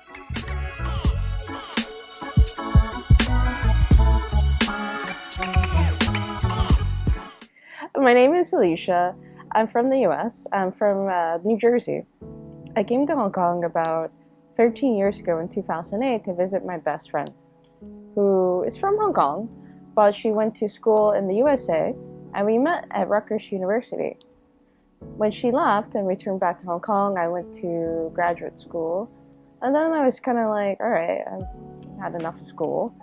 My name is Alicia. I'm from the US. I'm from New Jersey. I came to Hong Kong about 13 years ago in 2008 to visit my best friend, who is from Hong Kong, but she went to school in the USA, and we met at Rutgers University. When she left and returned back to Hong Kong, I went to graduate school, and then I was kind of like, all right, I've had enough of school.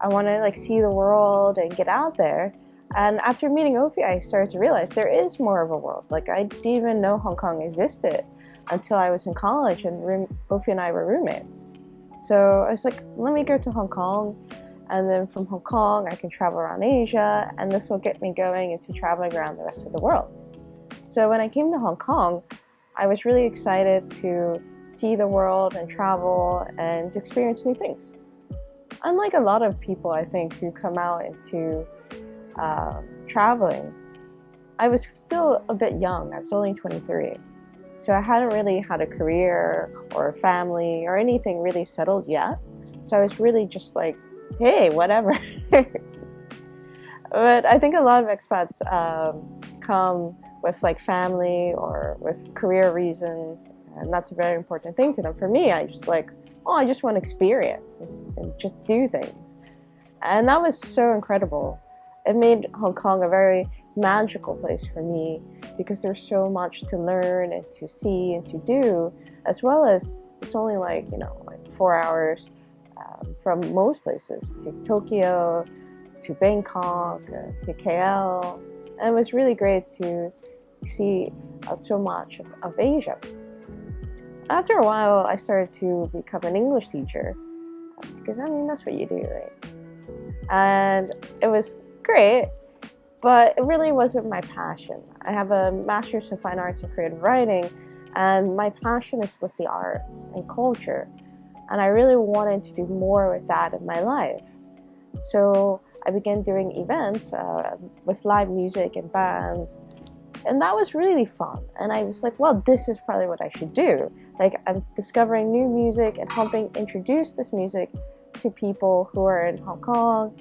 I want to see the world and get out there. And after meeting Ophi, I started to realize there is more of a world. I didn't even know Hong Kong existed until I was in college and Ophi and I were roommates. So I was like, let me go to Hong Kong, and then from Hong Kong I can travel around Asia, and this will get me going into traveling around the rest of the world. So when I came to Hong Kong, I was really excited to see the world and travel and experience new things. Unlike a lot of people, I think, who come out into traveling, I was still a bit young. I was only 23. So I hadn't really had a career or a family or anything really settled yet. So I was really just like, hey, whatever. But I think a lot of expats come with family or with career reasons, and that's a very important thing to them. For me, I just I just want experience and just do things. And that was so incredible. It made Hong Kong a very magical place for me because there's so much to learn and to see and to do, as well as it's only 4 hours from most places to Tokyo, to Bangkok, to KL. And it was really great to see so much of Asia. After a while, I started to become an English teacher because that's what you do, right? And it was great, but it really wasn't my passion. I have a master's in fine arts and creative writing, and my passion is with the arts and culture, and I really wanted to do more with that in my life. So I began doing events with live music and bands, and that was really fun. And I was like, well, this is probably what I should do. I'm discovering new music and helping introduce this music to people who are in Hong Kong.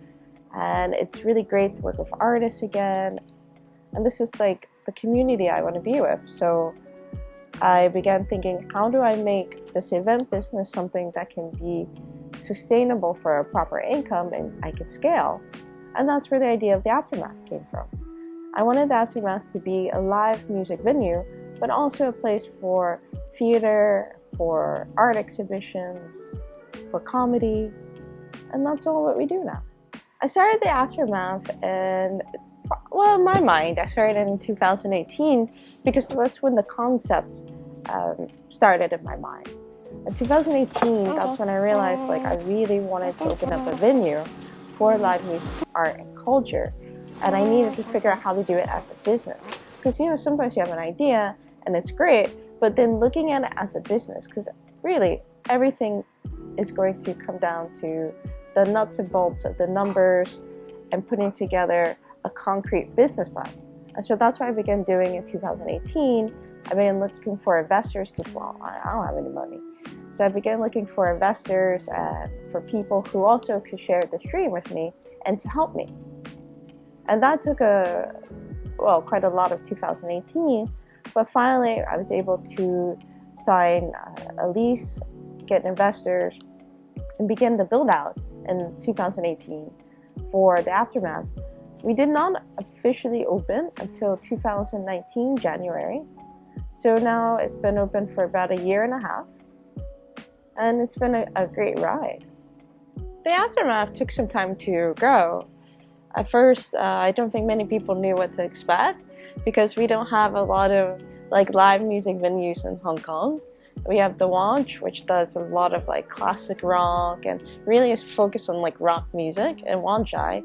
And it's really great to work with artists again. And this is the community I want to be with. So I began thinking, how do I make this event business something that can be sustainable for a proper income and I could scale? And that's where the idea of the Aftermath came from. I wanted the Aftermath to be a live music venue, but also a place for theater, for art exhibitions, for comedy. And that's all what we do now. I started the Aftermath, and in my mind, I started in 2018 because that's when the concept started in my mind. In 2018, that's when I realized I really wanted to open up a venue for live music, art, and culture, and I needed to figure out how to do it as a business. Because sometimes you have an idea and it's great, but then looking at it as a business, because really everything is going to come down to the nuts and bolts of the numbers and putting together a concrete business plan. And so that's what I began doing in 2018. I began looking for investors because, I don't have any money. So I began looking for investors and for people who also could share this dream with me and to help me. And that took quite a lot of 2018. But finally, I was able to sign a lease, get investors, and begin the build out in 2018 for the Aftermath. We did not officially open until 2019 January. So now it's been open for about a year and a half. And it's been a great ride. The Aftermath took some time to grow. At first, I don't think many people knew what to expect because we don't have a lot of live music venues in Hong Kong. We have The Watch, which does a lot of classic rock and really is focused on rock music in Wan Chai.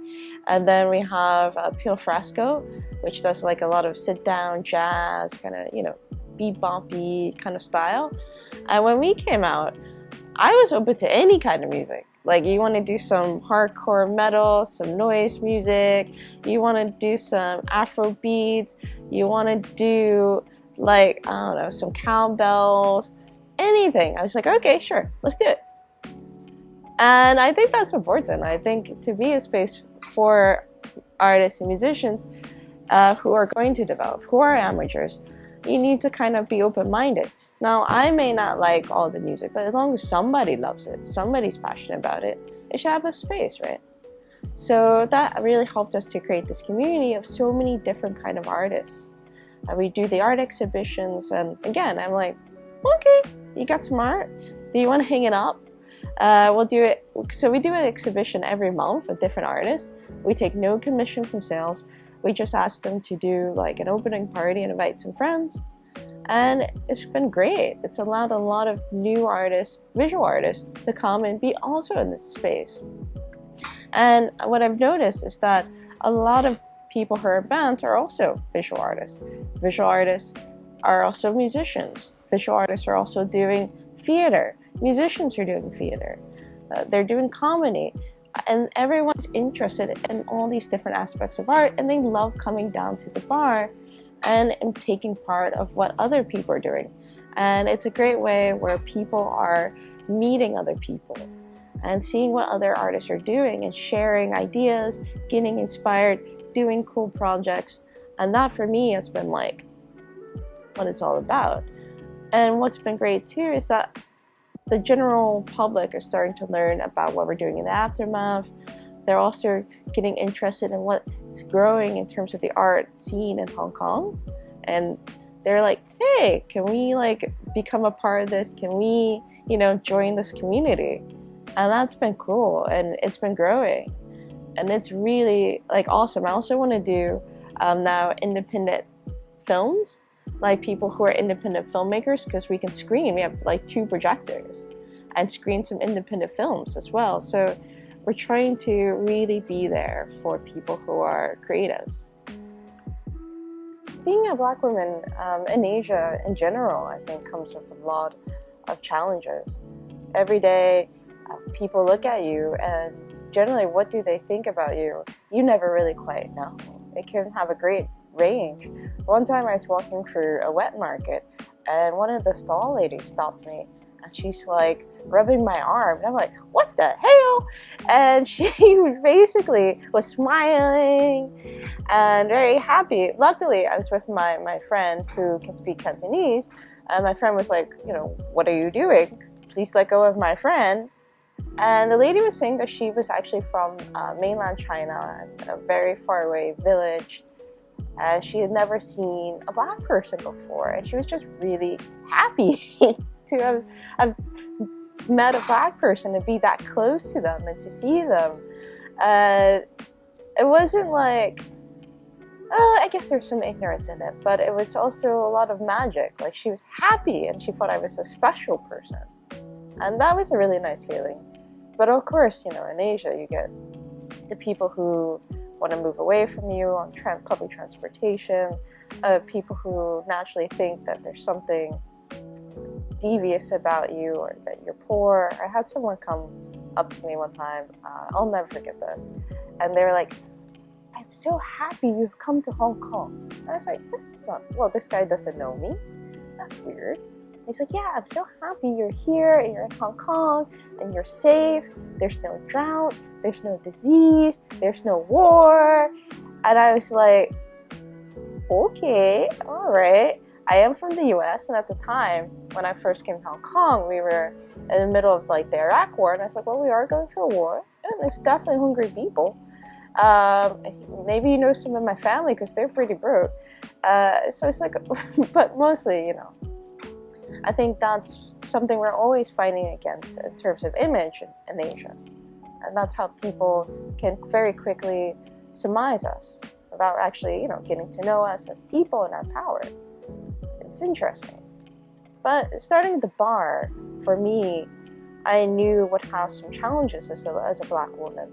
And then we have Pure Fresco, which does a lot of sit-down jazz, kind of, beboppy kind of style. And when we came out, I was open to any kind of music. You want to do some hardcore metal, some noise music, you want to do some Afro beats, you want to do some cowbells, anything. I was like, okay, sure, let's do it. And I think that's important. I think to be a space for artists and musicians who are going to develop, who are amateurs, you need to kind of be open-minded. Now, I may not like all the music, but as long as somebody loves it, somebody's passionate about it, it should have a space, right? So that really helped us to create this community of so many different kind of artists. We do the art exhibitions, and again, I'm like, okay, you got some art? Do you want to hang it up? We'll do it. So we do an exhibition every month with different artists. We take no commission from sales. We just ask them to do like an opening party and invite some friends. And it's been great. It's allowed a lot of new artists, visual artists, to come and be also in this space. And what I've noticed is that a lot of people who are bands are also visual artists. Visual artists are also musicians. Visual artists are also doing theater. Musicians are doing theater. They're doing comedy. And everyone's interested in all these different aspects of art, and they love coming down to the bar and taking part of what other people are doing. And it's a great way where people are meeting other people and seeing what other artists are doing and sharing ideas, getting inspired, doing cool projects. And that for me has been like what it's all about. And what's been great too is that the general public is starting to learn about what we're doing in the aftermath. They're also getting interested in what's growing in terms of the art scene in Hong Kong. And they're like, hey, can we like become a part of this? Can we, join this community? And that's been cool, and it's been growing. And it's really like awesome. I also want to do now independent films, like people who are independent filmmakers, because we can screen. We have like 2 projectors and screen some independent films as well. So we're trying to really be there for people who are creatives. Being a Black woman in Asia in general, I think, comes with a lot of challenges. Every day, people look at you, and generally, what do they think about you? You never really quite know. It can have a great range. One time I was walking through a wet market, and one of the stall ladies stopped me, and she's like rubbing my arm, and I'm like, what the hell? And she basically was smiling and very happy. Luckily, I was with my friend who can speak Cantonese, and my friend was like, what are you doing? Please let go of my friend. And the lady was saying that she was actually from mainland China, a very far away village, and she had never seen a Black person before, and she was just really happy to have met a Black person and be that close to them and to see them. It wasn't like, I guess there's some ignorance in it, but it was also a lot of magic. Like, she was happy and she thought I was a special person, and that was a really nice feeling. But of course, in Asia, you get the people who want to move away from you on public transportation, people who naturally think that there's something devious about you or that you're poor. I had someone come up to me one time, I'll never forget this, and they were like, I'm so happy you've come to Hong Kong. And I was like, this guy doesn't know me. That's weird. He's like, yeah, I'm so happy you're here and you're in Hong Kong and you're safe. There's no drought, there's no disease, there's no war. And I was like, okay, all right. I am from the US, and at the time when I first came to Hong Kong, we were in the middle of like the Iraq war, and I was like, well, we are going through a war, and there's definitely hungry people. Maybe some of my family because they're pretty broke. So it's like, but mostly, I think that's something we're always fighting against in terms of image in Asia. And that's how people can very quickly surmise us without actually, getting to know us as people and our power. It's interesting. But starting at the bar, for me, I knew would have some challenges as a Black woman.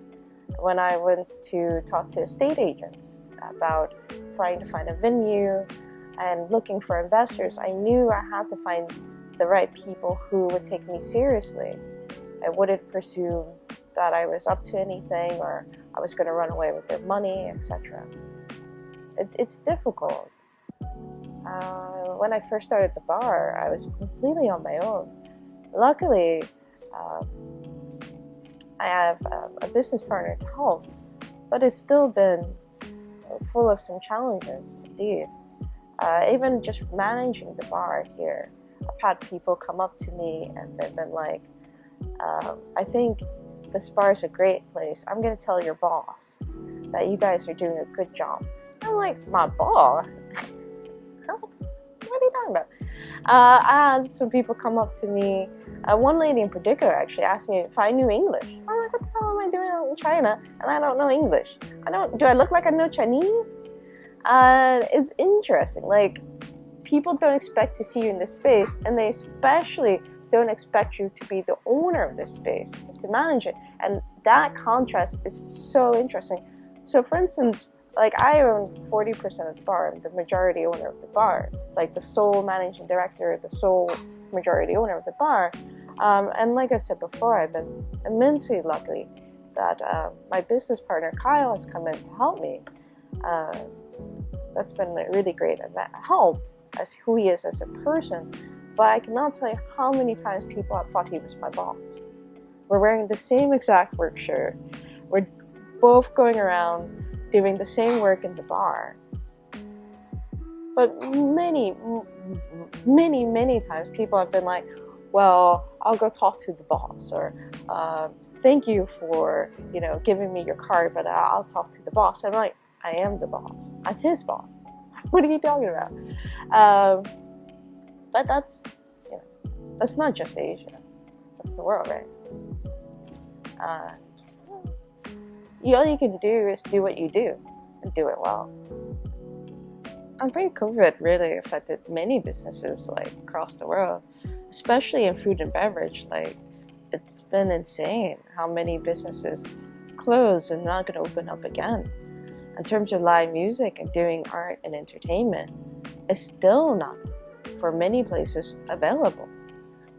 When I went to talk to estate agents about trying to find a venue and looking for investors, I knew I had to find the right people who would take me seriously and wouldn't presume that I was up to anything or I was going to run away with their money, etc. It's difficult. When I first started the bar, I was completely on my own. Luckily, I have a business partner to help, but it's still been full of some challenges, indeed. Even just managing the bar here, I've had people come up to me and they've been like, I think this bar is a great place. I'm going to tell your boss that you guys are doing a good job. I'm like, my boss? What are you talking about? I had some people come up to me. One lady in particular actually asked me if I knew English. I'm like, what the hell am I doing out in China and I don't know English? Do I look like I know Chinese? It's interesting. Like, people don't expect to see you in this space, and they especially don't expect you to be the owner of this space, to manage it. And that contrast is so interesting. So, for instance, like, I own 40% of the bar. I'm the majority owner of the bar, like the sole managing director, the sole majority owner of the bar. And like I said before, I've been immensely lucky that my business partner Kyle has come in to help me. That's been a really great help as who he is as a person. But I cannot tell you how many times people have thought he was my boss. We're wearing the same exact work shirt. We're both going around doing the same work in the bar. But many times people have been like, well, I'll go talk to the boss, or thank you for, giving me your card, but I'll talk to the boss. I'm like, I am the boss. I'm his boss. What are you talking about? But that's not just Asia. That's the world, right? All you can do is do what you do and do it well. I think COVID really affected many businesses across the world, especially in food and beverage. It's been insane how many businesses closed and not going to open up again. In terms of live music and doing art and entertainment, it's still not, for many places, available.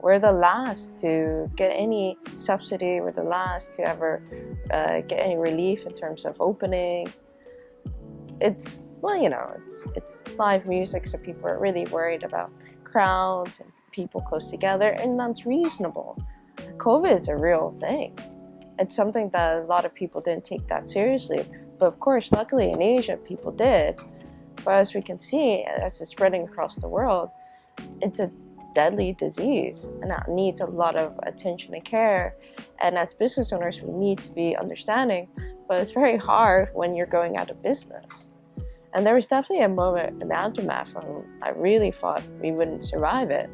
We're the last to get any subsidy. We're the last to ever get any relief in terms of opening. It's live music, so people are really worried about crowds and people close together, and that's reasonable. COVID is a real thing. It's something that a lot of people didn't take that seriously. But of course, luckily in Asia, people did. But as we can see, as it's spreading across the world, it's a deadly disease, and that needs a lot of attention and care. And as business owners, we need to be understanding, but it's very hard when you're going out of business. And there was definitely a moment in the aftermath when I really thought we wouldn't survive it.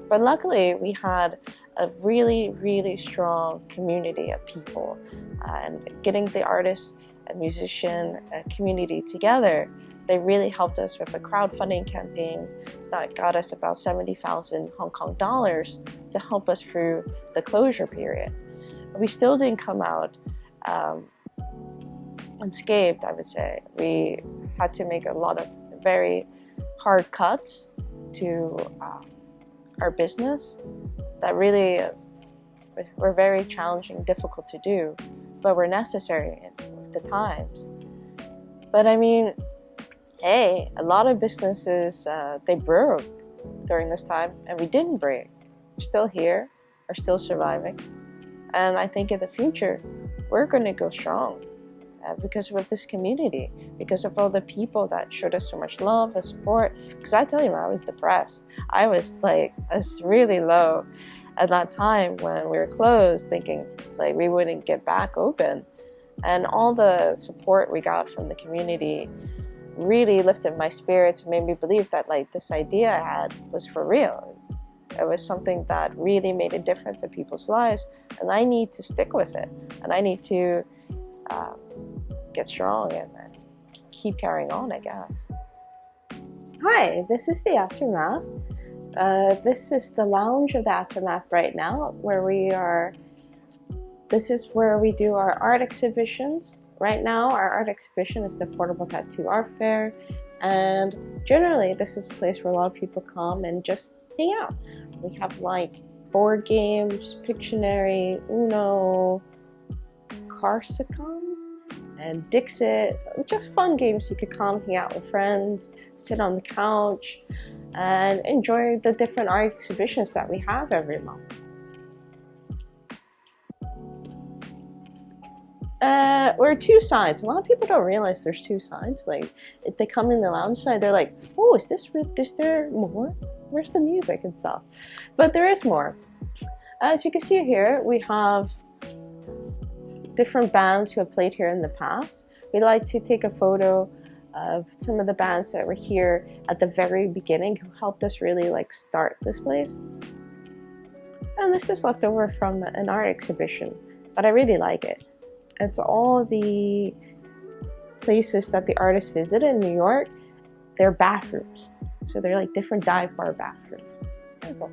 But luckily, we had a really, really strong community of people, and getting the artists and musician community together. They really helped us with a crowdfunding campaign that got us about 70,000 Hong Kong dollars to help us through the closure period. We still didn't come out unscathed, I would say. We had to make a lot of very hard cuts to our business that really were very challenging, difficult to do, but were necessary at the times. But I mean, hey, a lot of businesses, they broke during this time, and we didn't break. We're still here, we're still surviving. And I think in the future, we're going to go strong because of this community, because of all the people that showed us so much love and support. Because I tell you, I was depressed. I was really low at that time when we were closed, thinking we wouldn't get back open. And all the support we got from the community really lifted my spirits and made me believe that this idea I had was for real. It was something that really made a difference in people's lives, and I need to stick with it, and I need to get strong and keep carrying on, I guess. Hi, this is the Aftermath. This is the lounge of the Aftermath right now, where we are. This is where we do our art exhibitions. Right now, our art exhibition is the Portable Tattoo Art Fair, and generally, this is a place where a lot of people come and just hang out. We have board games, Pictionary, Uno, Carsicum, and Dixit. Just fun games. You could come hang out with friends, sit on the couch, and enjoy the different art exhibitions that we have every month. We're two sides. A lot of people don't realize there's two sides. Like, if they come in the lounge side, they're like, oh, is there more? Where's the music and stuff? But there is more. As you can see here, we have different bands who have played here in the past. We like to take a photo of some of the bands that were here at the very beginning who helped us really like start this place. And this is left over from an art exhibition, but I really like it. It's all the places that the artists visit in New York, their bathrooms. So they're like different dive bar bathrooms. Simple.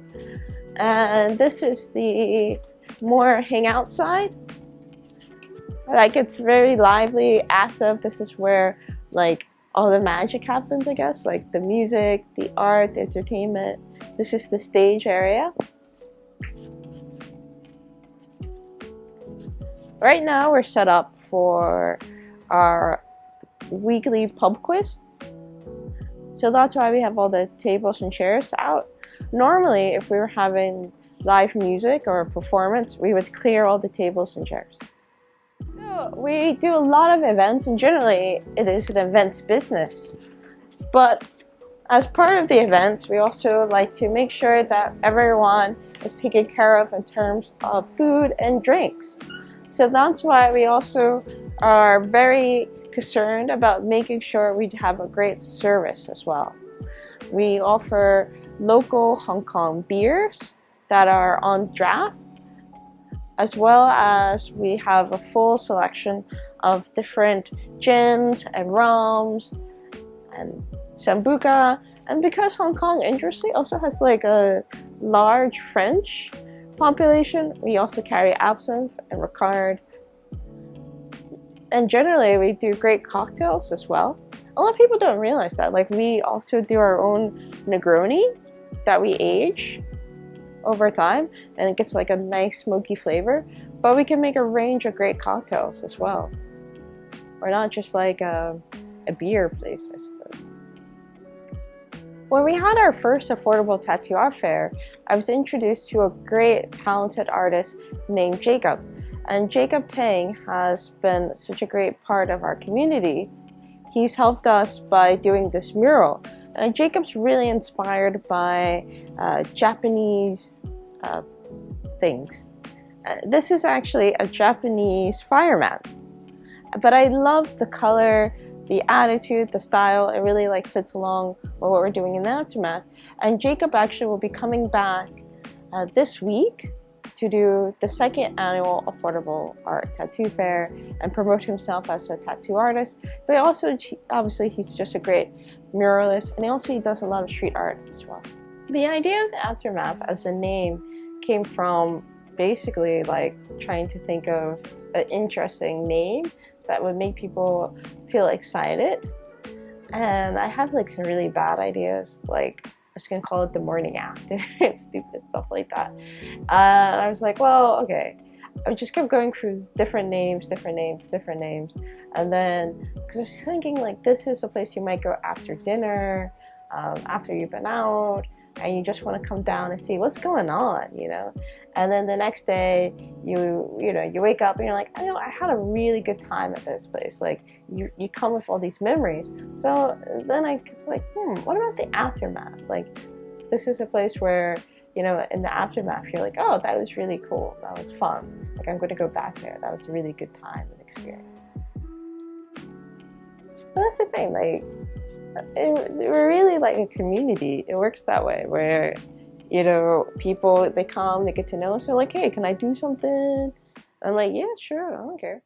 And this is the more hangout side. Like, it's very lively, active. This is where like all the magic happens, I guess. Like the music, the art, the entertainment. This is the stage area. Right now we're set up for our weekly pub quiz. So that's why we have all the tables and chairs out. Normally, if we were having live music or a performance, we would clear all the tables and chairs. So we do a lot of events, and generally it is an events business. But as part of the events, we also like to make sure that everyone is taken care of in terms of food and drinks. So that's why we also are very concerned about making sure we have a great service as well. We offer local Hong Kong beers that are on draft, as well as we have a full selection of different gins and rums and sambuca. And because Hong Kong, interestingly, also has like a large French population, we also carry absinthe and Ricard. And generally, we do great cocktails as well. A lot of people don't realize that. Like, we also do our own Negroni that we age over time, and it gets like a nice smoky flavor. But we can make a range of great cocktails as well. We're not just like a beer place, I suppose. When we had our first affordable tattoo art fair, I was introduced to a great talented artist named Jacob. And Jacob Tang has been such a great part of our community. He's helped us by doing this mural. And Jacob's really inspired by Japanese things. This is actually a Japanese fireman. But I love the color, the attitude, the style. It really like fits along with what we're doing in the aftermath. And Jacob actually will be coming back this week to do the second annual Affordable Art Tattoo Fair and promote himself as a tattoo artist. But also, obviously, he's just a great muralist, and he does a lot of street art as well. The idea of the Aftermath as a name came from basically like trying to think of an interesting name that would make people feel excited. And I had like some really bad ideas, like I was gonna call it the morning after and stupid stuff like that. And I was like, well, okay. I just kept going through different names. And then, because I was thinking like this is a place you might go after dinner, after you've been out, and you just want to come down and see what's going on, you know? And then the next day, you wake up and you're like, I had a really good time at this place. Like, you come with all these memories. So then I was like, what about the aftermath? Like, this is a place where, in the aftermath, you're like, oh, that was really cool. That was fun. Like, I'm going to go back there. That was a really good time and experience. But that's the thing, like, we're really like a community. It works that way where, people, they come, they get to know us. They're like, hey, can I do something? I'm like, yeah, sure, I don't care.